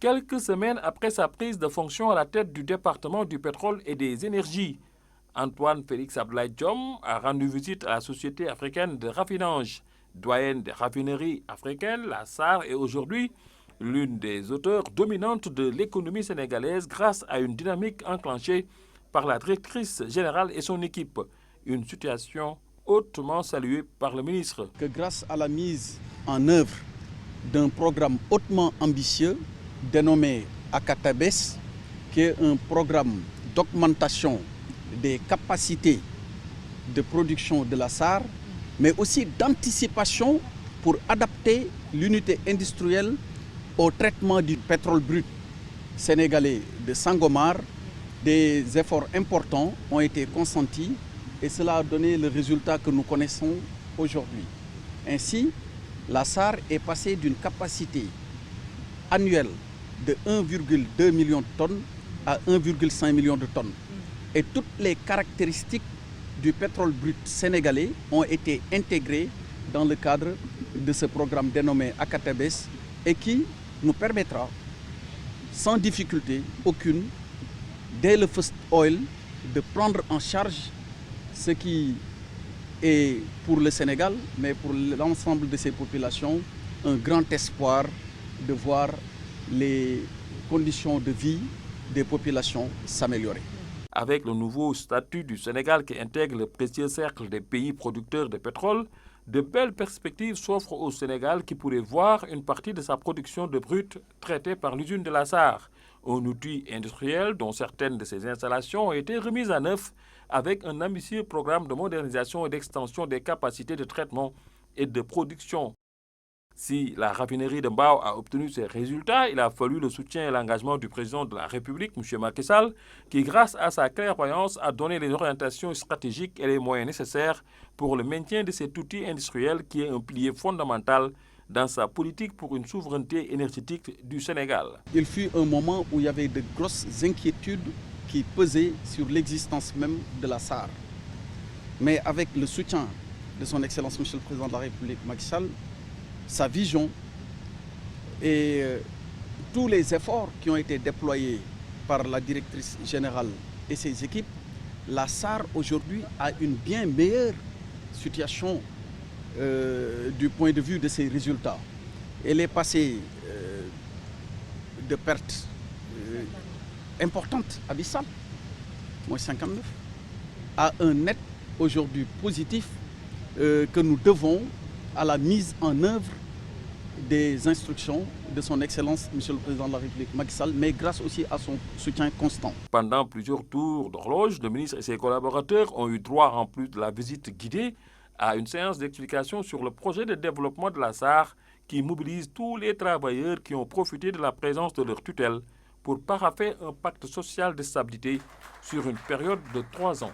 Quelques semaines après sa prise de fonction à la tête du département du pétrole et des énergies, Antoine Félix Abdoulaye Diome a rendu visite à la Société africaine de raffinage. Doyenne des raffineries africaines, la SAR est aujourd'hui l'une des auteurs dominantes de l'économie sénégalaise grâce à une dynamique enclenchée par la directrice générale et son équipe. Une situation hautement saluée par le ministre. Que grâce à la mise en œuvre d'un programme hautement ambitieux dénommé ACATABES, qui est un programme d'augmentation des capacités de production de la SAR, mais aussi d'anticipation pour adapter l'unité industrielle au traitement du pétrole brut sénégalais de Sangomar. Des efforts importants ont été consentis et cela a donné le résultat que nous connaissons aujourd'hui. Ainsi, la SAR est passée d'une capacité annuelle de 1,2 million de tonnes à 1,5 million de tonnes. Et toutes les caractéristiques du pétrole brut sénégalais ont été intégrées dans le cadre de ce programme dénommé ACATABES et qui nous permettra, sans difficulté aucune, dès le first oil, de prendre en charge ce qui est pour le Sénégal, mais pour l'ensemble de ses populations, un grand espoir de voir les conditions de vie des populations s'améliorer. Avec le nouveau statut du Sénégal qui intègre le précieux cercle des pays producteurs de pétrole, de belles perspectives s'offrent au Sénégal qui pourrait voir une partie de sa production de brut traitée par l'usine de la SAR, un outil industriel dont certaines de ses installations ont été remises à neuf avec un ambitieux programme de modernisation et d'extension des capacités de traitement et de production. Si la raffinerie de Mbao a obtenu ces résultats, il a fallu le soutien et l'engagement du président de la République, M. Macky Sall, qui, grâce à sa clairvoyance, a donné les orientations stratégiques et les moyens nécessaires pour le maintien de cet outil industriel qui est un pilier fondamental dans sa politique pour une souveraineté énergétique du Sénégal. Il fut un moment où il y avait de grosses inquiétudes qui pesaient sur l'existence même de la SAR. Mais avec le soutien de son Excellence, M. le Président de la République, Macky Sall, sa vision et tous les efforts qui ont été déployés par la directrice générale et ses équipes, la SAR aujourd'hui a une bien meilleure situation du point de vue de ses résultats. Elle est passée de pertes importantes, abyssales, moins 59, à un net aujourd'hui positif que nous devons à la mise en œuvre des instructions de son Excellence, M. le Président de la République, Macky Sall, mais grâce aussi à son soutien constant. Pendant plusieurs tours d'horloge, le ministre et ses collaborateurs ont eu droit, en plus de la visite guidée, à une séance d'explication sur le projet de développement de la SAR qui mobilise tous les travailleurs qui ont profité de la présence de leur tutelle pour paraffer un pacte social de stabilité sur une période de 3 ans.